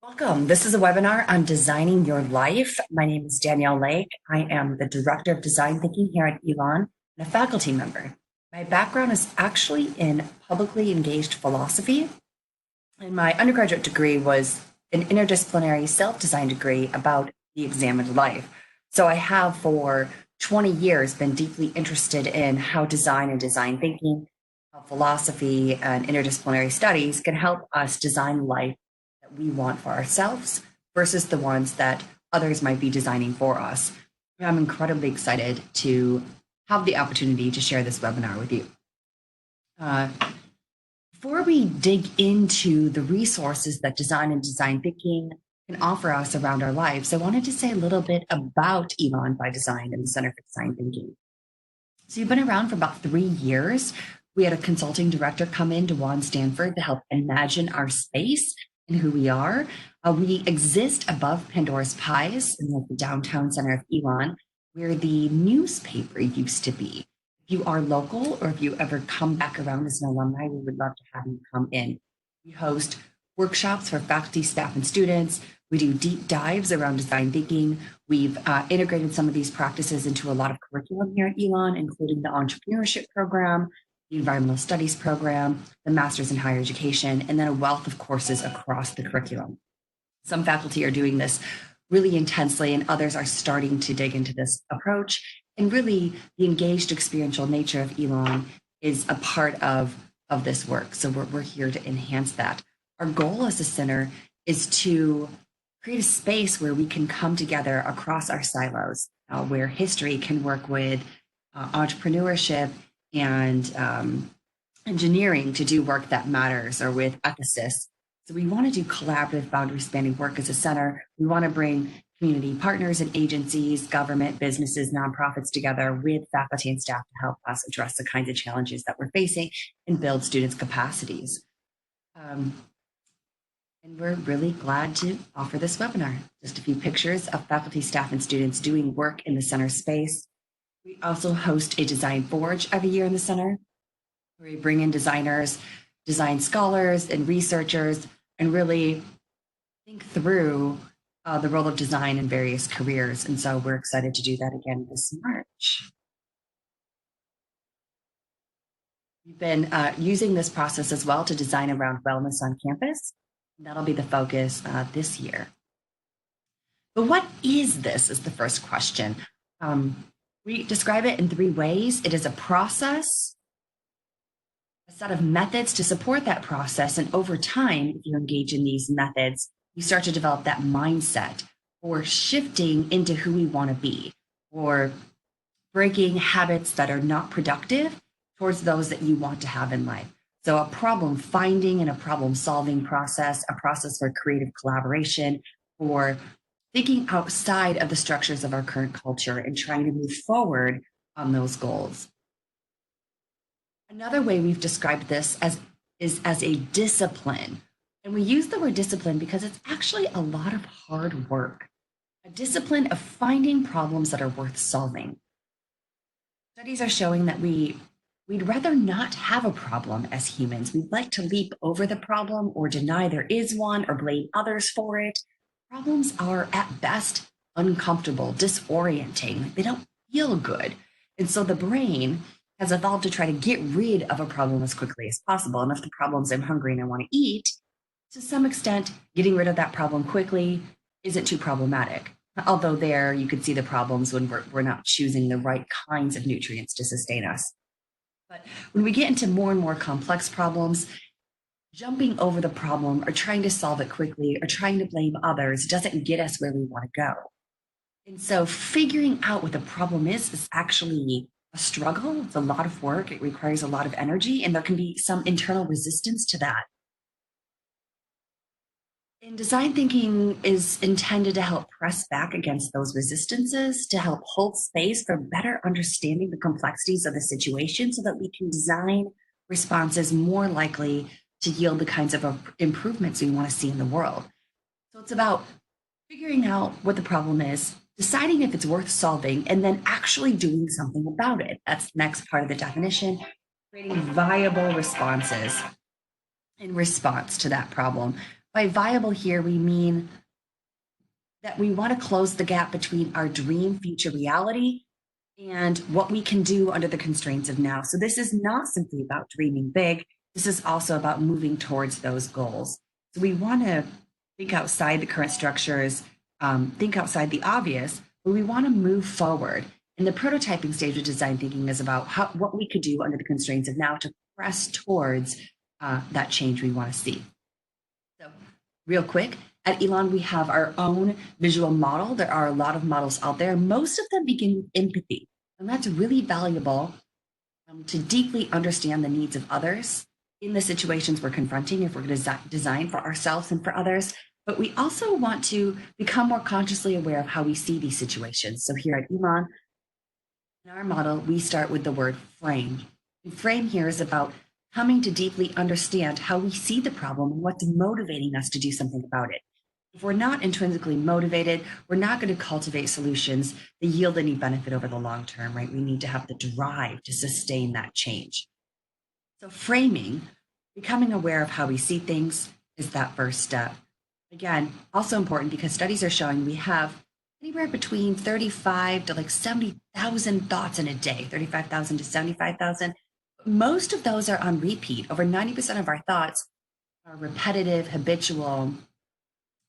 Welcome. This is a webinar on designing your life. My name is Danielle Lake. I am the Director of Design Thinking here at Elon and a faculty member. My background is actually in publicly engaged philosophy, and my undergraduate degree was an interdisciplinary self-design degree about the examined life. So I have for 20 years been deeply interested in how design and design thinking, how philosophy and interdisciplinary studies can help us design life that we want for ourselves versus the ones that others might be designing for us. I'm incredibly excited to have the opportunity to share this webinar with you. Before we dig into the resources that design and design thinking can offer us around our lives, I wanted to say a little bit about Elon by Design and the Center for Design Thinking. So you've been around for about 3 years. We had a consulting director come in to Juan Stanford to help imagine our space and who we are. We exist above Pandora's Pies in the downtown center of Elon, where the newspaper used to be. If you are local or if you ever come back around as an alumni, we would love to have you come in. We host workshops for faculty, staff, and students. We do deep dives around design thinking. We've integrated some of these practices into a lot of curriculum here at Elon, including the entrepreneurship program, the environmental studies program, the master's in higher education, and then a wealth of courses across the curriculum. Some faculty are doing this really intensely, and others are starting to dig into this approach. And really, the engaged experiential nature of Elon is a part of this work. So we're here to enhance that. Our goal as a center is to create a space where we can come together across our silos, where history can work with entrepreneurship and engineering to do work that matters, or with ethicists. So we want to do collaborative boundary spanning work as a center. We want to bring community partners and agencies, government, businesses, nonprofits together with faculty and staff to help us address the kinds of challenges that we're facing and build students' capacities. And we're really glad to offer this webinar. Just a few pictures of faculty, staff, and students doing work in the center space. We also host a design forge every year in the center, where we bring in designers, design scholars, and researchers, and really think through the role of design in various careers. And so we're excited to do that again this March. We've been using this process as well to design around wellness on campus. That'll be the focus this year. But what is this is the first question. We describe it in 3 ways. It is a process, a set of methods to support that process. And over time, if you engage in these methods, you start to develop that mindset for shifting into who we want to be, or breaking habits that are not productive towards those that you want to have in life. So a problem finding and a problem solving process, a process for creative collaboration, for thinking outside of the structures of our current culture and trying to move forward on those goals. Another way we've described this is as a discipline. And we use the word discipline because it's actually a lot of hard work, a discipline of finding problems that are worth solving. Studies are showing that we'd rather not have a problem as humans. We'd like to leap over the problem or deny there is one or blame others for it. Problems are at best uncomfortable, disorienting. They don't feel good. And so the brain has evolved to try to get rid of a problem as quickly as possible. And if the problem's I'm hungry and I want to eat, to some extent, getting rid of that problem quickly isn't too problematic. Although there you could see the problems when we're not choosing the right kinds of nutrients to sustain us. But when we get into more and more complex problems, jumping over the problem or trying to solve it quickly or trying to blame others doesn't get us where we want to go. And so figuring out what the problem is actually a struggle. It's a lot of work. It requires a lot of energy, and there can be some internal resistance to that. And design thinking is intended to help press back against those resistances, to help hold space for better understanding the complexities of the situation so that we can design responses more likely to yield the kinds of improvements we want to see in the world. So it's about figuring out what the problem is, deciding if it's worth solving, and then actually doing something about it. That's the next part of the definition, creating viable responses in response to that problem. By viable here, we mean that we want to close the gap between our dream future reality and what we can do under the constraints of now. So this is not simply about dreaming big. This is also about moving towards those goals. So we want to think outside the current structures, think outside the obvious, but we want to move forward. And the prototyping stage of design thinking is about what we could do under the constraints of now to press towards that change we want to see. So real quick, at Elon, we have our own visual model. There are a lot of models out there. Most of them begin with empathy. And that's really valuable to deeply understand the needs of others in the situations we're confronting if we're going to design for ourselves and for others. But we also want to become more consciously aware of how we see these situations. So here at Elon, in our model, we start with the word frame. And frame here is about coming to deeply understand how we see the problem and what's motivating us to do something about it. If we're not intrinsically motivated, we're not going to cultivate solutions that yield any benefit over the long term, right? We need to have the drive to sustain that change. So framing, becoming aware of how we see things is that first step. Again, also important because studies are showing we have anywhere between 35 to like 70,000 thoughts in a day, 35,000 to 75,000. Most of those are on repeat. Over 90% of our thoughts are repetitive, habitual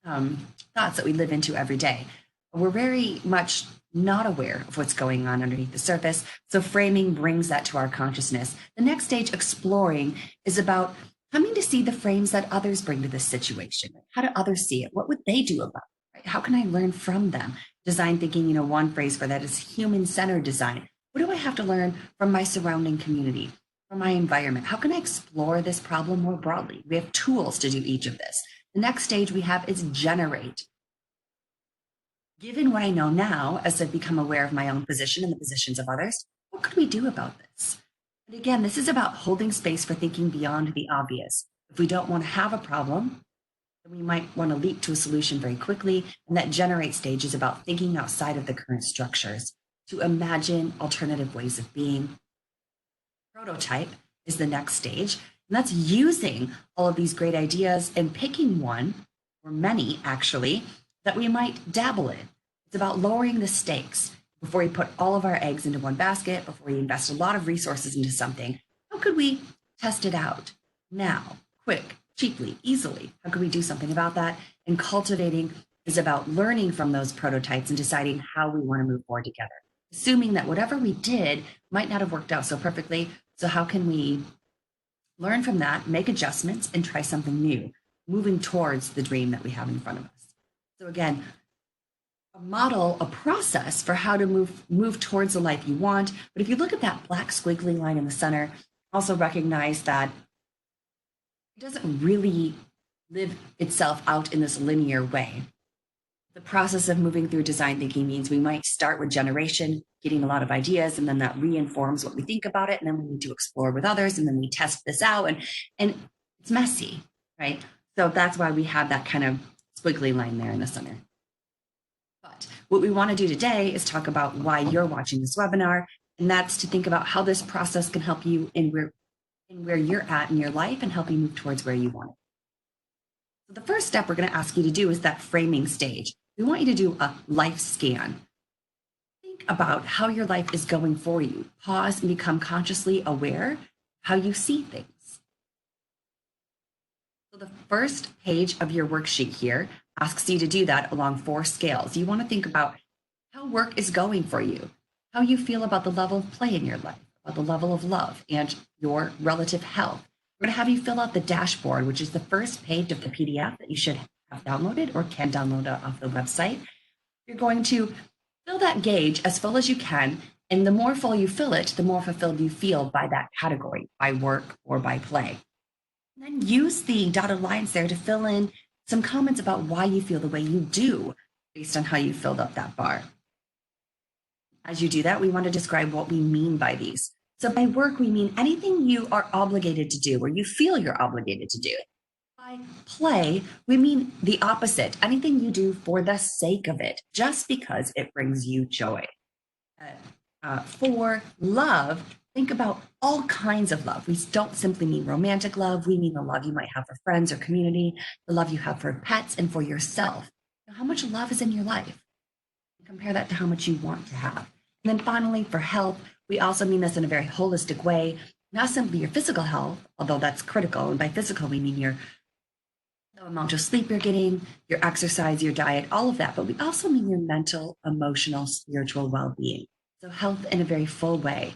thoughts that we live into every day. We're very much not aware of what's going on underneath the surface. So framing brings that to our consciousness. The next stage, exploring, is about coming to see the frames that others bring to this situation. How do others see it? What would they do about it? Right? How can I learn from them? Design thinking, one phrase for that is human-centered design. What do I have to learn from my surrounding community, from my environment? How can I explore this problem more broadly? We have tools to do each of this. The next stage we have is generate. Given what I know now, as I've become aware of my own position and the positions of others, what could we do about this? And again, this is about holding space for thinking beyond the obvious. If we don't want to have a problem, then we might want to leap to a solution very quickly. And that generate stage is about thinking outside of the current structures to imagine alternative ways of being. Prototype is the next stage. And that's using all of these great ideas and picking one, or many actually, that we might dabble in. It's about lowering the stakes. Before we put all of our eggs into one basket, before we invest a lot of resources into something, how could we test it out now, quick, cheaply, easily? How could we do something about that? And cultivating is about learning from those prototypes and deciding how we want to move forward together, assuming that whatever we did might not have worked out so perfectly. So how can we learn from that, make adjustments, and try something new, moving towards the dream that we have in front of us? So again, a model, a process for how to move towards the life you want. But if you look at that black squiggly line in the center, also recognize that it doesn't really live itself out in this linear way. The process of moving through design thinking means we might start with generation, getting a lot of ideas, and then that reinforms what we think about it. And then we need to explore with others, and then we test this out. And it's messy, right? So that's why we have that kind of squiggly line there in the center. But what we want to do today is talk about why you're watching this webinar, and that's to think about how this process can help you in where you're at in your life and help you move towards where you want it. So the first step we're going to ask you to do is that framing stage. We want you to do a life scan. Think about how your life is going for you. Pause and become consciously aware how you see things. So the first page of your worksheet here asks you to do that along 4 scales. You want to think about how work is going for you, how you feel about the level of play in your life, about the level of love and your relative health. We're going to have you fill out the dashboard, which is the first page of the PDF that you should have downloaded or can download off the website. You're going to fill that gauge as full as you can. And the more full you fill it, the more fulfilled you feel by that category, by work or by play. And then use the dotted lines there to fill in some comments about why you feel the way you do based on how you filled up that bar. As you do that, we want to describe what we mean by these. So by work, we mean anything you are obligated to do or you feel you're obligated to do. By play, we mean the opposite, anything you do for the sake of it, just because it brings you joy. For love, Think about all kinds of love. We don't simply mean romantic love. We mean the love you might have for friends or community, the love you have for pets and for yourself. How much love is in your life? Compare that to how much you want to have. And then finally, for health, we also mean this in a very holistic way, not simply your physical health, although that's critical. And by physical, we mean your the amount of sleep you're getting, your exercise, your diet, all of that. But we also mean your mental, emotional, spiritual well being. So, health in a very full way.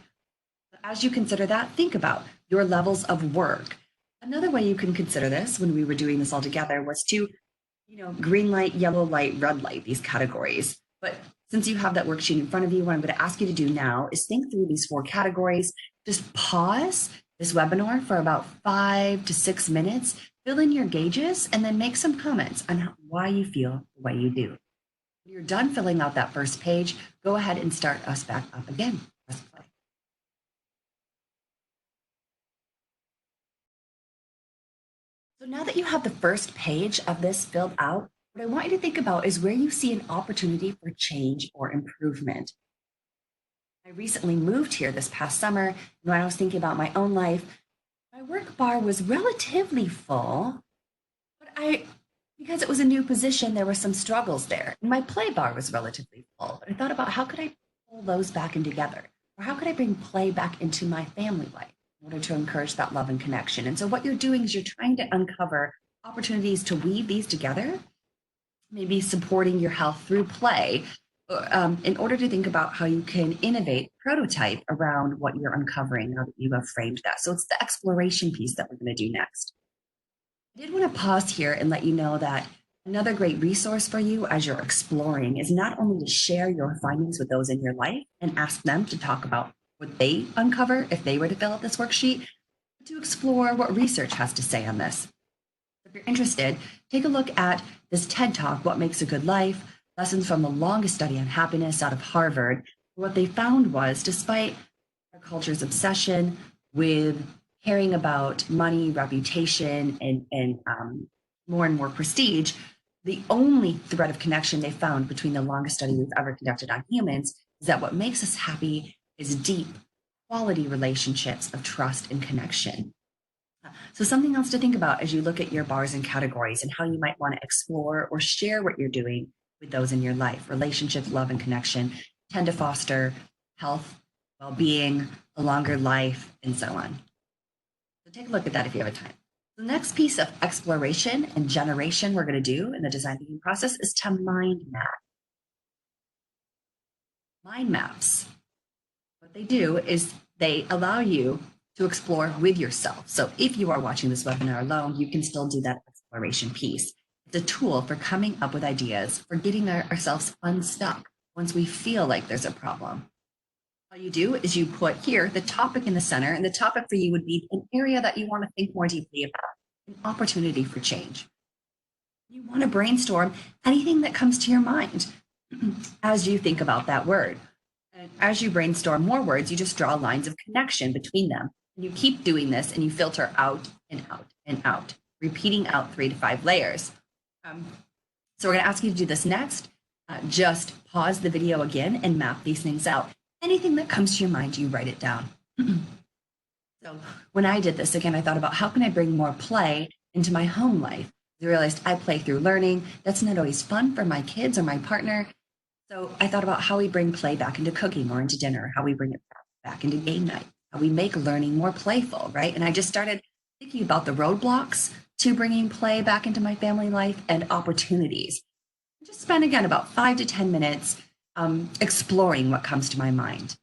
As you consider that, think about your levels of work. Another way you can consider this when we were doing this all together was to, green light, yellow light, red light, these categories. But since you have that worksheet in front of you, what I'm going to ask you to do now is think through these 4 categories. Just pause this webinar for about 5 to 6 minutes, fill in your gauges, and then make some comments on why you feel the way you do. When you're done filling out that first page, go ahead and start us back up again. Press play. So now that you have the first page of this filled out, what I want you to think about is where you see an opportunity for change or improvement. I recently moved here this past summer, and when I was thinking about my own life, my work bar was relatively full, but because it was a new position, there were some struggles there. And my play bar was relatively full, but I thought about how could I pull those back in together? Or how could I bring play back into my family life in order to encourage that love and connection? And so what you're doing is you're trying to uncover opportunities to weave these together, maybe supporting your health through play, in order to think about how you can innovate, prototype around what you're uncovering now that you have framed that. So it's the exploration piece that we're going to do next. I did want to pause here and let you know that another great resource for you as you're exploring is not only to share your findings with those in your life and ask them to talk about what they uncover if they were to fill out this worksheet, but to explore what research has to say on this. If you're interested, take a look at this TED Talk, What Makes a Good Life, Lessons from the Longest Study on Happiness out of Harvard. What they found was, despite our culture's obsession with caring about money, reputation, and more and more prestige, the only thread of connection they found between the longest study we've ever conducted on humans is that what makes us happy is deep, quality relationships of trust and connection. So something else to think about as you look at your bars and categories and how you might want to explore or share what you're doing with those in your life. Relationships, love, and connection tend to foster health, well-being, a longer life, and so on. So take a look at that if you have a time. The next piece of exploration and generation we're going to do in the design thinking process is to mind map. Mind maps, what they do is they allow you to explore with yourself. So if you are watching this webinar alone, you can still do that exploration piece. It's a tool for coming up with ideas, for getting ourselves unstuck once we feel like there's a problem. All you do is you put here the topic in the center, and the topic for you would be an area that you want to think more deeply about, an opportunity for change. You want to brainstorm anything that comes to your mind as you think about that word. And as you brainstorm more words, you just draw lines of connection between them. And you keep doing this and you filter out and out and out, repeating out 3 to 5 layers. So we're going to ask you to do this next. Just pause the video again and map these things out. Anything that comes to your mind, you write it down. So when I did this, again, I thought about how can I bring more play into my home life? I realized I play through learning. That's not always fun for my kids or my partner. So I thought about how we bring play back into cooking or into dinner, how we bring it back into game night, how we make learning more playful, right? And I just started thinking about the roadblocks to bringing play back into my family life and opportunities. I just spent, again, about 5 to 10 minutes exploring what comes to my mind.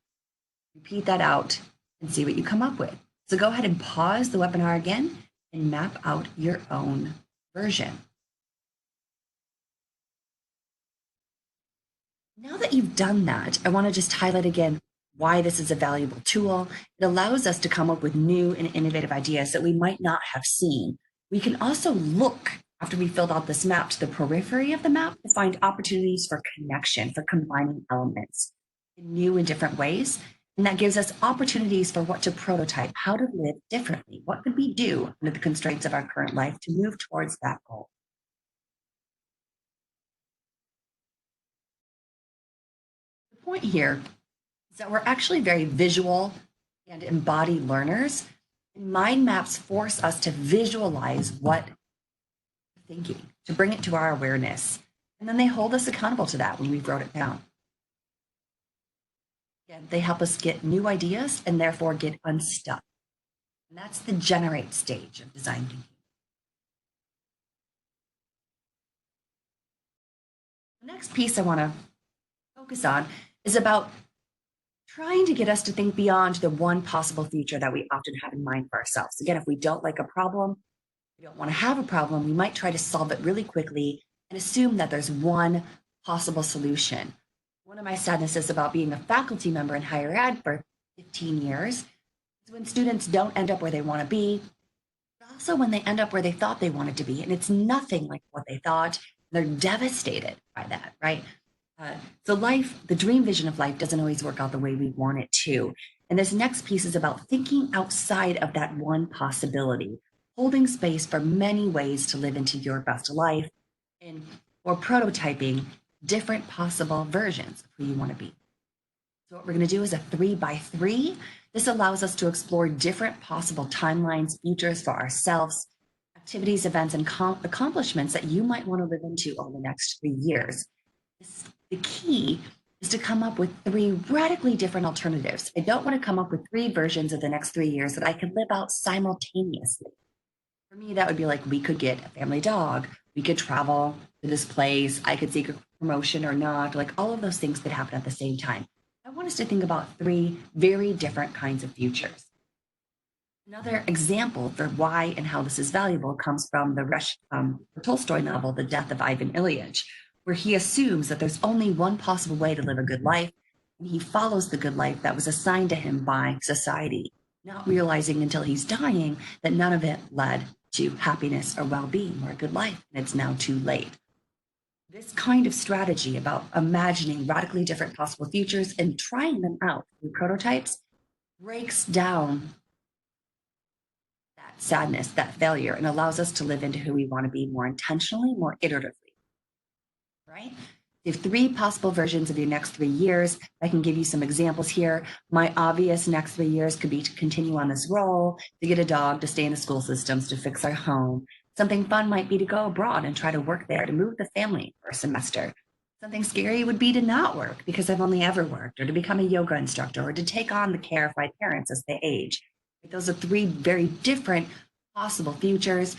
Repeat that out and see what you come up with. So go ahead and pause the webinar again and map out your own version. Now that you've done that, I want to just highlight again why this is a valuable tool. It allows us to come up with new and innovative ideas that we might not have seen. We can also look, after we filled out this map, to the periphery of the map to find opportunities for connection, for combining elements in new and different ways. And that gives us opportunities for what to prototype, how to live differently. What could we do under the constraints of our current life to move towards that goal? The point here is that we're actually very visual and embodied learners. And mind maps force us to visualize what we're thinking, to bring it to our awareness. And then they hold us accountable to that when we wrote it down. Again, they help us get new ideas and therefore get unstuck. And that's the generate stage of design thinking. The next piece I want to focus on is about trying to get us to think beyond the one possible future that we often have in mind for ourselves. Again, if we don't like a problem, we don't want to have a problem, we might try to solve it really quickly and assume that there's one possible solution. One of my sadnesses about being a faculty member in higher ed for 15 years is when students don't end up where they want to be, but also when they end up where they thought they wanted to be, and it's nothing like what they thought. They're devastated by that, right? So life, the dream vision of life doesn't always work out the way we want it to. And this next piece is about thinking outside of that one possibility, holding space for many ways to live into your best life, and or prototyping different possible versions of who you want to be. So what we're going to do is a 3x3. This allows us to explore different possible timelines, futures for ourselves, activities, events, and accomplishments that you might want to live into over the next 3 years. The key is to come up with 3 radically different alternatives. I don't want to come up with 3 versions of the next 3 years that I can live out simultaneously. For me, that would be like, we could get a family dog, we could travel to this place, I could seek a promotion or not, like all of those things could happen at the same time. I want us to think about 3 very different kinds of futures. Another example for why and how this is valuable comes from the Tolstoy novel, The Death of Ivan Ilyich, where he assumes that there's only one possible way to live a good life, and he follows the good life that was assigned to him by society, not realizing until he's dying that none of it led to happiness or well-being or a good life, and it's now too late. This kind of strategy about imagining radically different possible futures and trying them out through prototypes breaks down that sadness, that failure, and allows us to live into who we want to be more intentionally, more iteratively. Right? You have 3 possible versions of your next 3 years. I can give you some examples here. My obvious next 3 years could be to continue on this role, to get a dog, to stay in the school systems, to fix our home. Something fun might be to go abroad and try to work there, to move the family for a semester. Something scary would be to not work because I've only ever worked, or to become a yoga instructor, or to take on the care of my parents as they age. Those are 3 very different possible futures.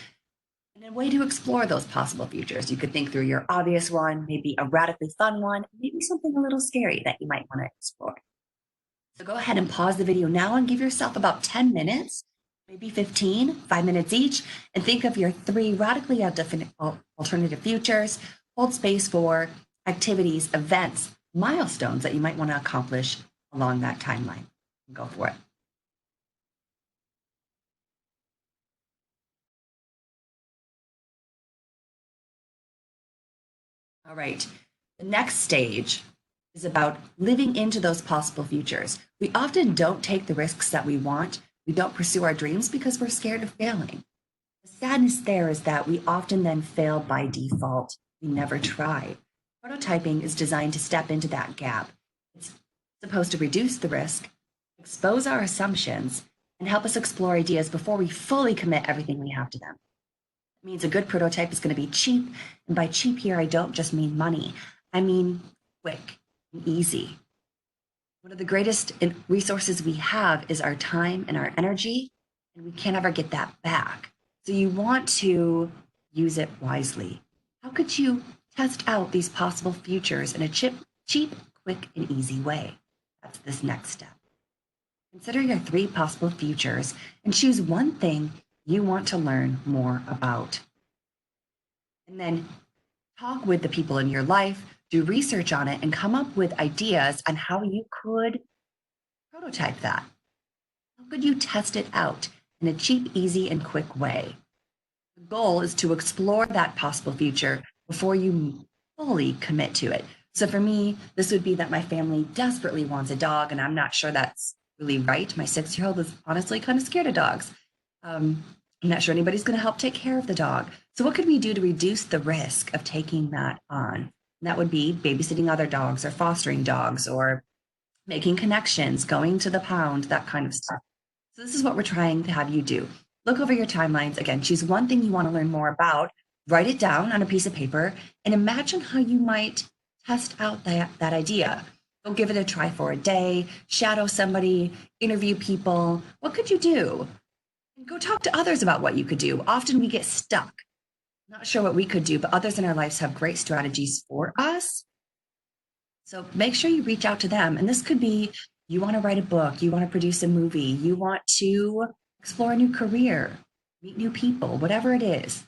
And a way to explore those possible futures, you could think through your obvious one, maybe a radically fun one, maybe something a little scary that you might want to explore. So go ahead and pause the video now and give yourself about 10 minutes, maybe 15, 5 minutes each, and think of your 3 radically alternative futures. Hold space for activities, events, milestones that you might want to accomplish along that timeline. Go for it. All right. The next stage is about living into those possible futures. We often don't take the risks that we want. We don't pursue our dreams because we're scared of failing. The sadness there is that we often then fail by default. We never try. Prototyping is designed to step into that gap. It's supposed to reduce the risk, expose our assumptions, and help us explore ideas before we fully commit everything we have to them. Means a good prototype is going to be cheap. And by cheap here, I don't just mean money. I mean quick and easy. One of the greatest resources we have is our time and our energy, and we can't ever get that back. So you want to use it wisely. How could you test out these possible futures in a cheap, quick, and easy way? That's this next step. Consider your 3 possible futures and choose one thing you want to learn more about. And then talk with the people in your life, do research on it, and come up with ideas on how you could prototype that. How could you test it out in a cheap, easy, and quick way? The goal is to explore that possible future before you fully commit to it. So for me, this would be that my family desperately wants a dog, and I'm not sure that's really right. My 6-year-old is honestly kind of scared of dogs. I'm not sure anybody's going to help take care of the dog. So what could we do to reduce the risk of taking that on? And that would be babysitting other dogs or fostering dogs or making connections, going to the pound, that kind of stuff. So this is what we're trying to have you do. Look over your timelines. Again, choose one thing you want to learn more about, write it down on a piece of paper, and imagine how you might test out that idea. Go give it a try for a day, shadow somebody, interview people. What could you do? And go talk to others about what you could do. Often we get stuck, not sure what we could do, but others in our lives have great strategies for us. So make sure you reach out to them. And this could be you want to write a book, you want to produce a movie, you want to explore a new career, meet new people, whatever it is.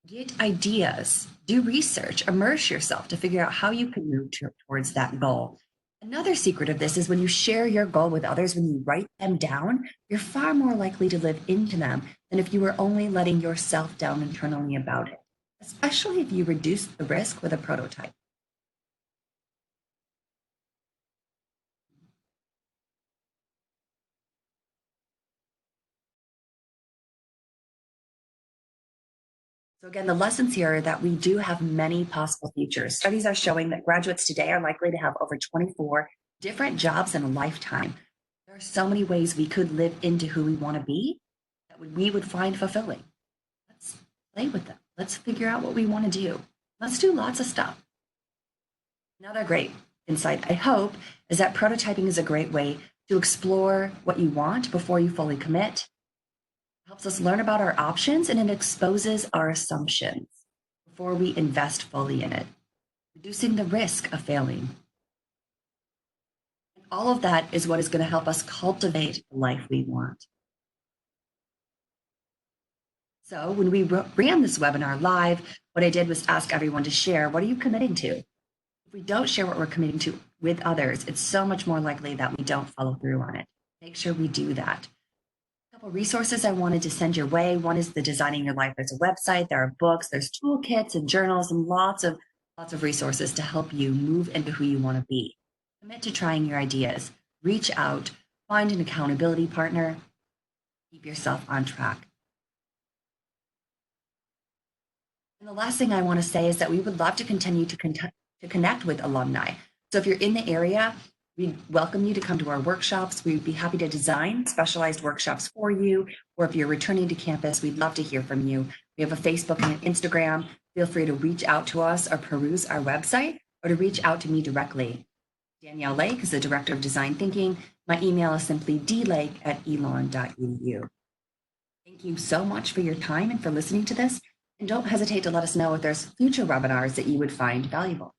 Get ideas, do research, immerse yourself to figure out how you can move towards that goal. Another secret of this is when you share your goal with others, when you write them down, you're far more likely to live into them than if you were only letting yourself down internally about it, especially if you reduce the risk with a prototype. So again, the lessons here are that we do have many possible futures. Studies are showing that graduates today are likely to have over 24 different jobs in a lifetime. There are so many ways we could live into who we want to be that we would find fulfilling. Let's play with them. Let's figure out what we want to do. Let's do lots of stuff. Another great insight, I hope, is that prototyping is a great way to explore what you want before you fully commit. It helps us learn about our options and it exposes our assumptions before we invest fully in it, reducing the risk of failing. And all of that is what is going to help us cultivate the life we want. So when we ran this webinar live, what I did was ask everyone to share, what are you committing to? If we don't share what we're committing to with others, it's so much more likely that we don't follow through on it. Make sure we do that. A couple resources I wanted to send your way. One is the Designing Your Life. There's a website, there are books, there's toolkits and journals and lots of resources to help you move into who you want to be. Commit to trying your ideas. Reach out, find an accountability partner, keep yourself on track. And the last thing I want to say is that we would love to continue to connect with alumni. So if you're in the area, we welcome you to come to our workshops. We'd be happy to design specialized workshops for you. Or if you're returning to campus, we'd love to hear from you. We have a Facebook and an Instagram. Feel free to reach out to us or peruse our website or to reach out to me directly. Danielle Lake is the Director of Design Thinking. My email is simply dlake@elon.edu. Thank you so much for your time and for listening to this. And don't hesitate to let us know if there's future webinars that you would find valuable.